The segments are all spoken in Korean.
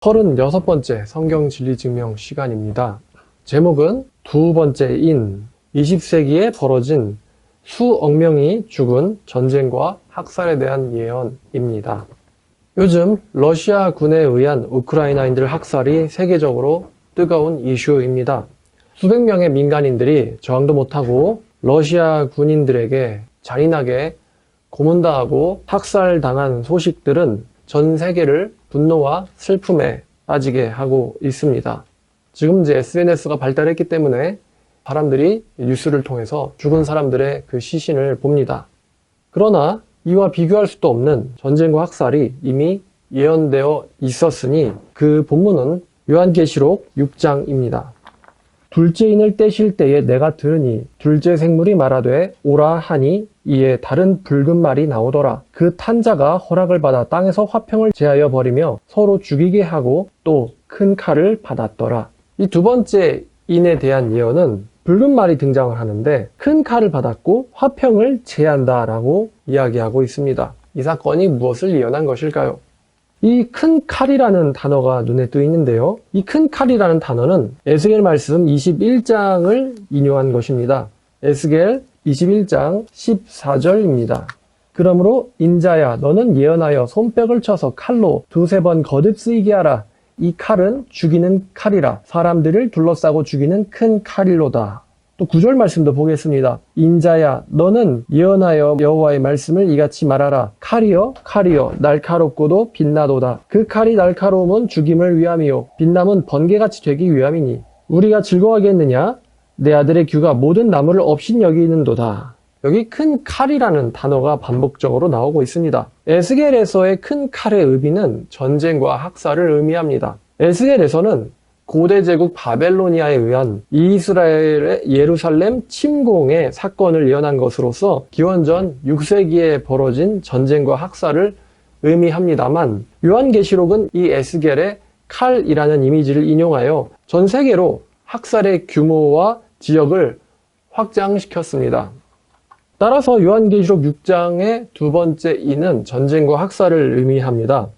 36번째 성경 진리 증명 시간입니다. 제목은 두 번째인 20세기에 벌어진 수억 명이 죽은 전쟁과 학살에 대한 예언입니다. 요즘 러시아 군에 의한 우크라이나인들 학살이 세계적으로 뜨거운 이슈입니다. 수백 명의 민간인들이 저항도 못하고 러시아 군인들에게 잔인하게 고문당하고 학살당한 소식들은 전 세계를 분노와 슬픔에 빠지게 하고 있습니다. 지금 이제 SNS가 발달했기 때문에 사람들이 뉴스를 통해서 죽은 사람들의 그 시신을 봅니다. 그러나 이와 비교할 수도 없는 전쟁과 학살이 이미 예언되어 있었으니 그 본문은 요한계시록 6장입니다. 둘째 인을 떼실 때에 내가 들으니 둘째 생물이 말하되 오라 하니 이에 다른 붉은 말이 나오더라. 그 탄자가 허락을 받아 땅에서 화평을 제하여 버리며 서로 죽이게 하고 또 큰 칼을 받았더라. 이 두 번째 인에 대한 예언은 붉은 말이 등장을 하는데 큰 칼을 받았고 화평을 제한다라고 이야기하고 있습니다. 이 사건이 무엇을 예언한 것일까요? 이 큰 칼이라는 단어가 눈에 띄는데요. 이 큰 칼이라는 단어는 에스겔 말씀 21장을 인용한 것입니다. 에스겔 21장 14절입니다. 그러므로 인자야 너는 예언하여 손뼉을 쳐서 칼로 두세 번 거듭 쓰이게 하라. 이 칼은 죽이는 칼이라 사람들을 둘러싸고 죽이는 큰 칼이로다. 또 9절 말씀도 보겠습니다. 인자야 너는 예언하여 여호와의 말씀을 이같이 말하라. 칼이여 칼이여 날카롭고도 빛나도다. 그 칼이 날카로움은 죽임을 위함이요 빛남은 번개같이 되기 위함이니 우리가 즐거워하겠느냐? 내 아들의 규가 모든 나무를 업신 여기는도다. 여기 큰 칼이라는 단어가 반복적으로 나오고 있습니다. 에스겔에서의 큰 칼의 의미는 전쟁과 학살을 의미합니다. 에스겔에서는 고대 제국 바벨로니아에 의한 이스라엘의 예루살렘 침공의 사건을 예언한 것으로서 기원전 6세기에 벌어진 전쟁과 학살을 의미합니다만 요한계시록은 이 에스겔의 칼이라는 이미지를 인용하여 전 세계로 학살의 규모와 지역을 확장시켰습니다. 따라서 요한계시록 6장의 두 번째 인은 전쟁과 학살을 의미합니다.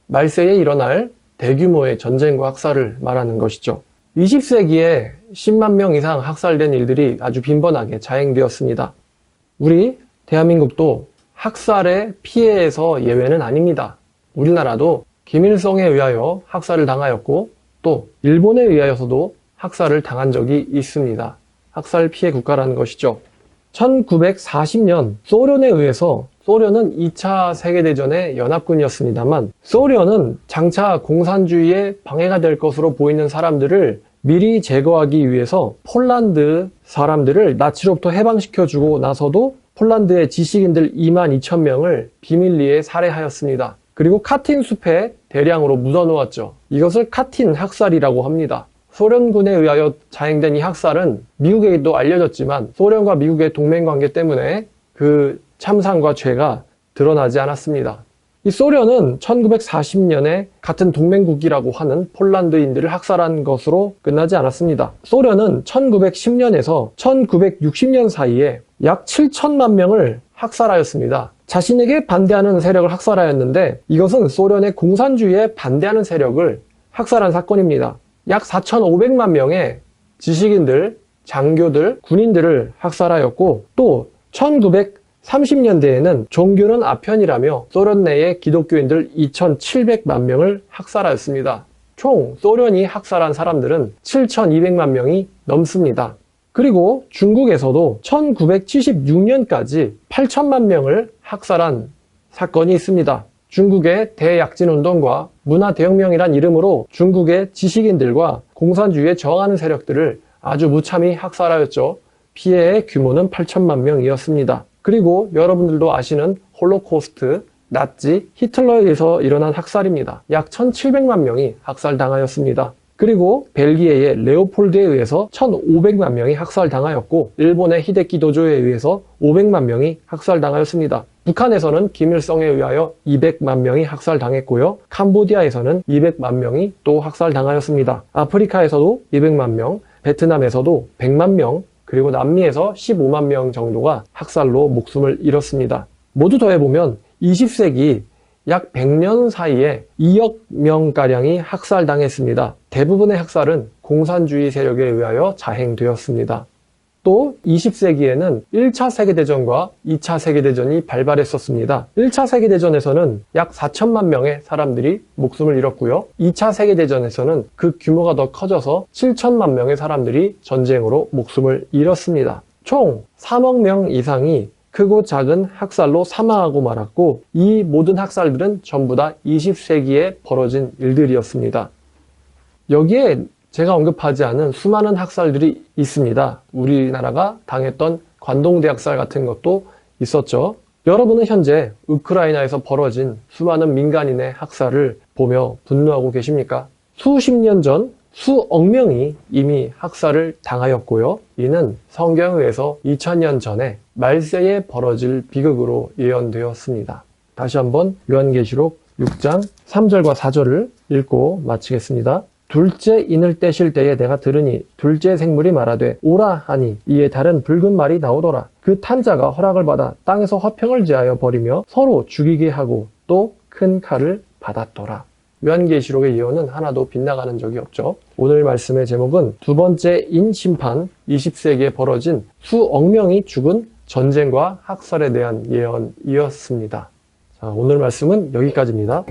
말세에 일어날 대규모의 전쟁과 학살을 말하는 것이죠. 20세기에 10만 명 이상 학살된 일들이 아주 빈번하게 자행되었습니다. 우리 대한민국도 학살의 피해에서 예외는 아닙니다. 우리나라도 김일성에 의하여 학살을 당하였고 또 일본에 의하여서도 학살을 당한 적이 있습니다. 학살 피해 국가라는 것이죠. 1940년 소련에 의해서 소련은 2차 세계대전의 연합군이었습니다만 소련은 장차 공산주의에 방해가 될 것으로 보이는 사람들을 미리 제거하기 위해서 폴란드 사람들을 나치로부터 해방시켜주고 나서도 폴란드의 지식인들 22,000명을 비밀리에 살해하였습니다. 그리고 카틴 숲에 대량으로 묻어놓았죠. 이것을 카틴 학살이라고 합니다. 소련군에 의하여 자행된 이 학살은 미국에도 알려졌지만 소련과 미국의 동맹관계 때문에 그 참상과 죄가 드러나지 않았습니다. 이 소련은 1940년에 같은 동맹국이라고 하는 폴란드인들을 학살한 것으로 끝나지 않았습니다. 소련은 1910년에서 1960년 사이에 약 7천만 명을 학살하였습니다. 자신에게 반대하는 세력을 학살하였는데 이것은 소련의 공산주의에 반대하는 세력을 학살한 사건입니다. 약 4,500만 명의 지식인들, 장교들, 군인들을 학살하였고 또 1930년대에는 종교는 아편이라며 소련 내의 기독교인들 2,700만 명을 학살하였습니다. 총 소련이 학살한 사람들은 7,200만 명이 넘습니다. 그리고 중국에서도 1976년까지 8천만 명을 학살한 사건이 있습니다. 중국의 대약진운동과 문화대혁명이란 이름으로 중국의 지식인들과 공산주의에 저항하는 세력들을 아주 무참히 학살하였죠. 피해의 규모는 8천만 명이었습니다. 그리고 여러분들도 아시는 홀로코스트, 나치, 히틀러에 의해서 일어난 학살입니다. 약 1,700만 명이 학살당하였습니다. 그리고 벨기에의 레오폴드에 의해서 1,500만 명이 학살당하였고 일본의 히데키 도조에 의해서 500만 명이 학살당하였습니다. 북한에서는 김일성에 의하여 200만 명이 학살당했고요. 캄보디아에서는 200만 명이 또 학살당하였습니다. 아프리카에서도 200만 명, 베트남에서도 100만 명, 그리고 남미에서 15만 명 정도가 학살로 목숨을 잃었습니다. 모두 더해보면 20세기 약 100년 사이에 2억 명가량이 학살당했습니다. 대부분의 학살은 공산주의 세력에 의하여 자행되었습니다. 또 20세기에는 1차 세계대전과 2차 세계대전이 발발했었습니다. 1차 세계대전에서는 약 4천만 명의 사람들이 목숨을 잃었고요. 2차 세계대전에서는 그 규모가 더 커져서 7천만 명의 사람들이 전쟁으로 목숨을 잃었습니다. 총 3억 명 이상이 크고 작은 학살로 사망하고 말았고, 이 모든 학살들은 전부 다 20세기에 벌어진 일들이었습니다. 여기에 제가 언급하지 않은 수많은 학살들이 있습니다. 우리나라가 당했던 관동대 학살 같은 것도 있었죠. 여러분은 현재 우크라이나에서 벌어진 수많은 민간인의 학살을 보며 분노하고 계십니까? 수십 년 전 수억 명이 이미 학살을 당하였고요. 이는 성경에 의해서 2000년 전에 말세에 벌어질 비극으로 예언되었습니다. 다시 한번 요한계시록 6장 3절과 4절을 읽고 마치겠습니다. 둘째 인을 떼실 때에 내가 들으니 둘째 생물이 말하되 오라 하니 이에 다른 붉은 말이 나오더라. 그 탄 자가 허락을 받아 땅에서 화평을 제하여 버리며 서로 죽이게 하고 또 큰 칼을 받았더라. 요한계시록의 예언은 하나도 빗나가는 적이 없죠. 오늘 말씀의 제목은 두 번째 인 심판, 20세기에 벌어진 수억 명이 죽은 전쟁과 학살에 대한 예언이었습니다. 자, 오늘 말씀은 여기까지입니다.